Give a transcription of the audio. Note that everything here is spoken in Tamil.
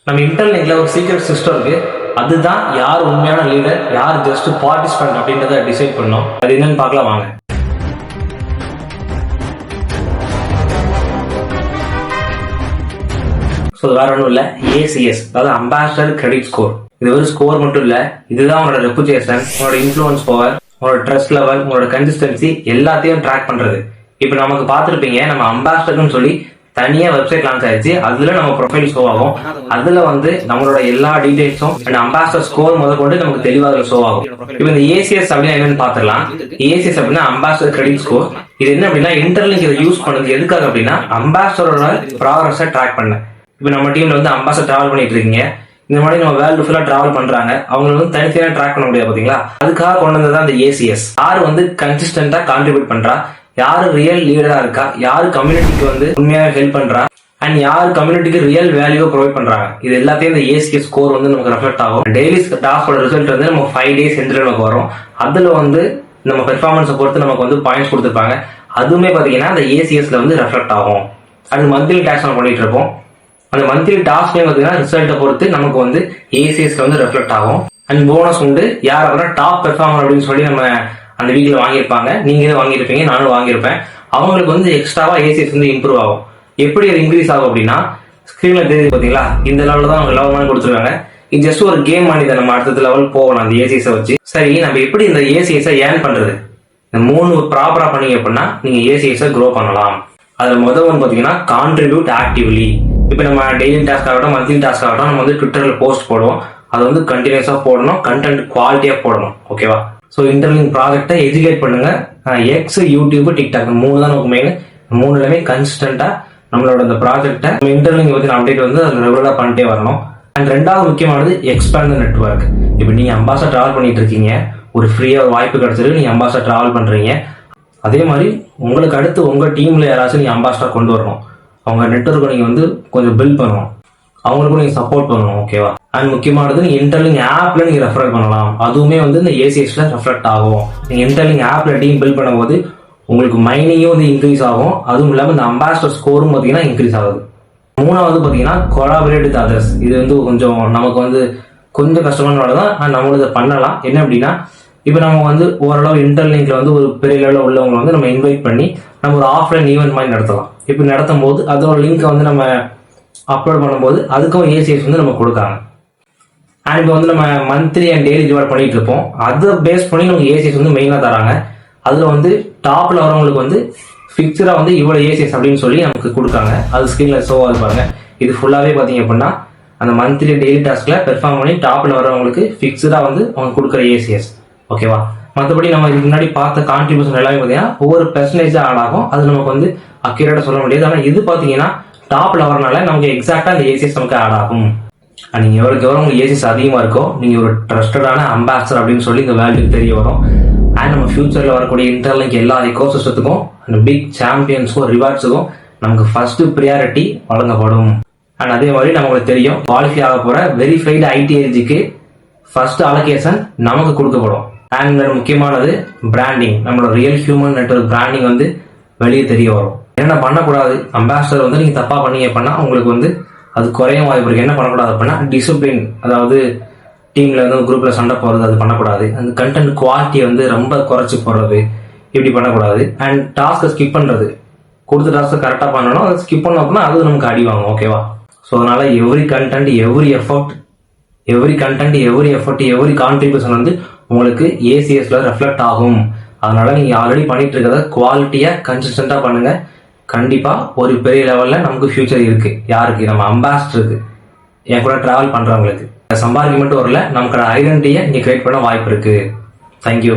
நம்ம இன்டர்லிங்க்ல ஒரு சீக்ரெட் சிஸ்டம் இருக்கு. அதுதான் யார் உண்மையான லீடர், யார் ஜஸ்ட் பார்ட்டிசிபென்ட் அப்படின்றத டிசைட் பண்ணோம். அது என்னன்னு பார்க்கலாம் வாங்க. ஸோ வேற ஒன்றும் இல்லை, ஏசிஎஸ், அதாவது அம்பாசிடர் கிரெடிட் ஸ்கோர். இது ஒரு ஸ்கோர் மட்டும் இல்லை, இதுதான் உங்களோட ரெப்புடேஷன், உங்களோட இன்ஃப்ளூயன்ஸ் பவர், உங்களோட ட்ரஸ்ட் லெவல், உங்களோட கன்சிஸ்டன்சி எல்லாத்தையும் ட்ராக் பண்றது. இப்போ நமக்கு பார்த்துருப்பீங்க, நம்ம அம்பாசிடர்னு சொல்லி தனியா வெப்சைட் லான்ச் ஆயிடுச்சு. அதுல நம்ம ப்ரொஃபைல் ஷோ ஆகும். அதுல நம்மளோட எல்லா டீடைல்ஸும் அண்ட் அம்பாசிடர் ஸ்கோர் முதற்கொண்டு நமக்கு தெளிவாக ஷோ ஆகும். இப்போ இந்த ஏசிஎஸ் அப்படின்னா என்னன்னு பாத்துக்கலாம். ஏசிஎஸ் அப்படின்னா அம்பாசிடர் கிரெடிட் ஸ்கோர். இது என்ன அப்படின்னா இன்டர்லிங்க் இதை யூஸ் பண்ணது எதுக்காக அப்படின்னா அம்பாசிடரோட ப்ராக்ரஸை ட்ராக் பண்ண. இப்போ நம்ம டீம்ல அம்பாசிடர் டிராவல் பண்ணிட்டு இருக்கீங்க, இந்த மாதிரி நம்ம வேர்ல்டு ஃபுல்லா டிராவல் பண்றாங்க, அவங்க தனித்தனியா ட்ராக் பண்ண முடியாது பாத்தீங்களா. அதுக்காக கொண்டு வந்தது அந்த ஏசிஎஸ். யார் கன்சிஸ்டன்டா கான்ட்ரிபியூட் பண்றா, யாரு ரியல் லீடரா இருக்கா, யாரு கம்யூனிட்டிக்கு உண்மையாக ஹெல்ப் பண்றா, அண்ட் யாரு கம்யூனிட்டிக்கு ரியல் வேல்யூ ப்ரொவைட் பண்றாங்க, இது எல்லாத்தையும் இந்த ஏசிஎஸ் ஸ்கோர் நமக்கு ரெஃப்ளெக்ட் ஆகும். டெய்லி டாஸ்கோட ரிசல்ட் நம்ம 5 days நமக்கு வரும். அதுல நம்ம பெர்ஃபார்மன்ஸை பொறுத்து நமக்கு பாயிண்ட்ஸ் கொடுத்துருப்பாங்க. அதுவுமே பாத்தீங்கன்னா அந்த ஏசிஎஸ்ல ரெஃப்ளெக்ட் ஆகும். அது மந்த்லி டாஸ்க் நம்ம பண்ணிட்டு இருப்போம். அந்த மந்த்லி டாஸ்க்லயும் பாத்தீங்கன்னா ரிசல்ட்டை பொறுத்து நமக்கு ஏசிஎஸ்ல ரெஃப்ளெக்ட் ஆகும். அண்ட் போனஸ் யார் அப்படின்னா டாப் பெர்ஃபார்மர் அப்படின்னு சொல்லி நம்ம அந்த வீக்ல வாங்கியிருப்பாங்க. நீங்க வாங்கியிருப்பீங்க, நானும் வாங்கியிருப்பேன். அவங்களுக்கு எக்ஸ்ட்ராவா ஏசிஎஸ் இம்ப்ரூவ் ஆகும். எப்படி அது இன்க்ரீஸ் ஆகும் அப்படின்னா ஸ்கிரீன்ல தெரியுது பாத்தீங்களா, இந்த லெவல்ல தான் அவங்க லெவல் மாதிரி கொடுத்துருக்காங்க. இது ஜஸ்ட் ஒரு கேம் மாதிரி தான், நம்ம அடுத்த லெவல் போகலாம் அந்த ஏசிஎஸ் வச்சு. சரி, நம்ம எப்படி இந்த ஏசிஎஸ் ஏர்ன் பண்றது? இந்த 3 ப்ராப்பரா பண்ணீங்க அப்படின்னா நீங்க ஏசிஎஸ் க்ரோ பண்ணலாம். அதுல முதல் பாத்தீங்கன்னா கான்ட்ரிபியூட் ஆக்டிவ்லி. இப்ப நம்ம டெய்லி டாஸ்க் ஆகட்டும், மந்த்லி டாஸ்க் ஆகட்டும், நம்ம ட்விட்டர்ல போஸ்ட் போடுவோம். அது கண்டினியூஸா போடணும், கண்டென்ட் குவாலிட்டியா போடணும். ஓகேவா? ஸோ இன்டர்லிங்க் ப்ராஜெக்டை எஜுகேட் பண்ணுங்க. எக்ஸ், யூடியூப், டிக்டாக் 3 தான் நமக்கு மெயின். 3லுமே கன்சிஸ்டன்டா நம்மளோட அந்த ப்ராஜெக்டை இன்டர்லிங்க் பத்தி அப்டேட் அதில் ரெகுலரா பண்ணிட்டே வரணும். அண்ட் ரெண்டாவது முக்கியமானது எக்ஸ்பேண்ட் நெட்வொர்க். இப்போ நீங்க அம்பாசிடர் டிராவல் பண்ணிட்டு இருக்கீங்க, ஒரு ஃப்ரீயா ஒரு வாய்ப்பு கிடைச்சிருக்கு, நீங்க அம்பாசிடர் டிராவல் பண்றீங்க. அதே மாதிரி உங்களுக்கு அடுத்து உங்க டீம்ல யாராச்சும் நீங்க அம்பாசிடர் கொண்டு வரணும். அவங்க நெட்வொர்க்கை நீங்க கொஞ்சம் பில்ட் பண்ணணும், அவங்களுக்கும் நீங்க சப்போர்ட் பண்ணணும். ஓகேவா? அண்ட் முக்கியமானது நீங்க இன்டர்லிங்க் ஆப்ல நீங்க ரெஃபர் பண்ணலாம். அதுவுமே இந்த ஏசிஎஸ்ல ரெஃப்ளெக்ட் ஆகும். நீங்க இன்டர்லிங்க் ஆப்ல டீம் பில்ட் பண்ணும்போது உங்களுக்கு மைனிங்கும் இன்க்ரீஸ் ஆகும். அதுவும் இல்லாம இந்த அம்பாசிடர் ஸ்கோரும் பாத்தீங்கன்னா இன்க்ரீஸ் ஆகுது. மூணாவது பாத்தீங்கன்னா கொலாபரேட் வித் அதர்ஸ். இது கொஞ்சம் நமக்கு கொஞ்சம் கஷ்டமான தான், நம்மளும் இதை பண்ணலாம். என்ன அப்படின்னா இப்ப நம்ம ஓரளவு இன்டர்லிங்க்ல ஒரு பெரிய லெவலில் உள்ளவங்களை நம்ம இன்வைட் பண்ணி நம்ம ஒரு ஆஃப்லைன் ஈவெண்ட் மாதிரி நடத்தலாம். இப்ப நடத்தும் போது அதோட லிங்க் நம்ம அப்லோட் பண்ணும்போது அதுக்கும் ஏசிஎஸ் நம்ம கொடுக்காங்க. அண்ட் இப்போ நம்ம மந்த்லி அண்ட் டெய்லி ரிவார்ட் பண்ணிட்டு இருப்போம். அதை பேஸ் பண்ணி நமக்கு ஏசிஎஸ் மெயினா தராங்க. அதுல டாப்ல வரவங்களுக்கு ஃபிக்ஸடா இவ்வளவு ஏசிஎஸ் அப்படின்னு சொல்லி நமக்கு கொடுக்காங்க. அது ஸ்கிரீன்ல ஷோ ஆகுது பாருங்க. இது ஃபுல்லாவே பாத்தீங்க அப்படின்னா அந்த மந்த்லி டெய்லி டாஸ்க்ல பெர்ஃபார்ம் பண்ணி டாப்ல வரவங்களுக்கு ஃபிக்ஸடா அவங்க கொடுக்குற ஏசிஎஸ். ஓகேவா? மற்றபடி நம்ம இதுக்கு முன்னாடி பார்த்த கான்ட்ரிபியூஷன் எல்லாமே பாத்தீங்கன்னா ஒவ்வொரு பெர்சன்டேஜா ஆட் ஆகும். அது நமக்கு அக்யூரேட்டா சொல்ல முடியாது. ஆனா இது பாத்தீங்கன்னா டாப்ல வரனால நமக்கு எக்ஸாக்டா அந்த ஏசிஎஸ் நமக்கு ஆட் ஆகும். நீங்க எவ்வளவுக்கு எவ்வளவு உங்களுக்கு ஏசிஎஸ் அதிகமா இருக்கோ நீங்க ஒரு ட்ரஸ்டடான அம்பாசிடர் அப்படின்னு சொல்லி இந்த வேல்யூக்கு தெரிய வரும். அண்ட் நம்ம ஃபியூச்சர்ல வரக்கூடிய இன்டர்லிங்க் எல்லா எக்கோசிஸ்டத்துக்கும் அந்த பிக் சாம்பியன்ஸுக்கும் ரிவார்ட்ஸுக்கும் நமக்கு ஃபர்ஸ்ட் ப்ரியாரிட்டி வழங்கப்படும். அண்ட் அதே மாதிரி நமக்கு தெரியும், குவாலிஃபை ஆக போற வெரிஃபைடு ஐடிஐஜிக்கு ஃபர்ஸ்ட் அலோகேஷன் நமக்கு கொடுக்கப்படும். அண்ட் முக்கியமானது பிராண்டிங். நம்மளோட ரியல் ஹியூமன் நெட்வொர்க் பிராண்டிங் வெளியே தெரிய வரும். என்ன பண்ணக்கூடாது, அம்பாசிடர் நீங்க தப்பா பண்ணீங்க அப்படின்னா உங்களுக்கு அது குறைய வாய்ப்பு இருக்கு. என்ன பண்ணக்கூடாது அப்படின்னா டிசிப்ளின், அதாவது டீம்ல குரூப்ல சண்டை போறது அது பண்ணக்கூடாது. அந்த கண்டென்ட் குவாலிட்டி ரொம்ப குறைச்சு போடுறது இப்படி பண்ணக்கூடாது. அண்ட் டாஸ்கை ஸ்கிப் பண்றது, கொடுத்த டாஸ்கை கரெக்டா பண்ணணும். அதை ஸ்கிப் பண்ணோம் அப்படின்னா அது நமக்கு அடி வாங்கும். ஓகேவா? ஸோ அதனால எவ்ரி கண்டென்ட், எவ்ரி கான்ட்ரிபியூஷன் உங்களுக்கு ஏசிஎஸ்ல ரெஃப்ளெக்ட் ஆகும். அதனால நீங்க ஆல்ரெடி பண்ணிட்டு இருக்கிறத குவாலிட்டியா கன்சிஸ்டன்டா பண்ணுங்க. கண்டிப்பா ஒரு பெரிய லெவல்ல நமக்கு ஃபியூச்சர் இருக்கு. யாருக்கு? நம்ம அம்பாசிடருக்கு, என் கூட டிராவல் பண்றவங்களுக்கு. சம்பாதிக்க மட்டும் வரல, நமக்கு ஐடென்டிட்டியை நீங்க கிரியேட் பண்ண வாய்ப்பு இருக்கு. தேங்க்யூ.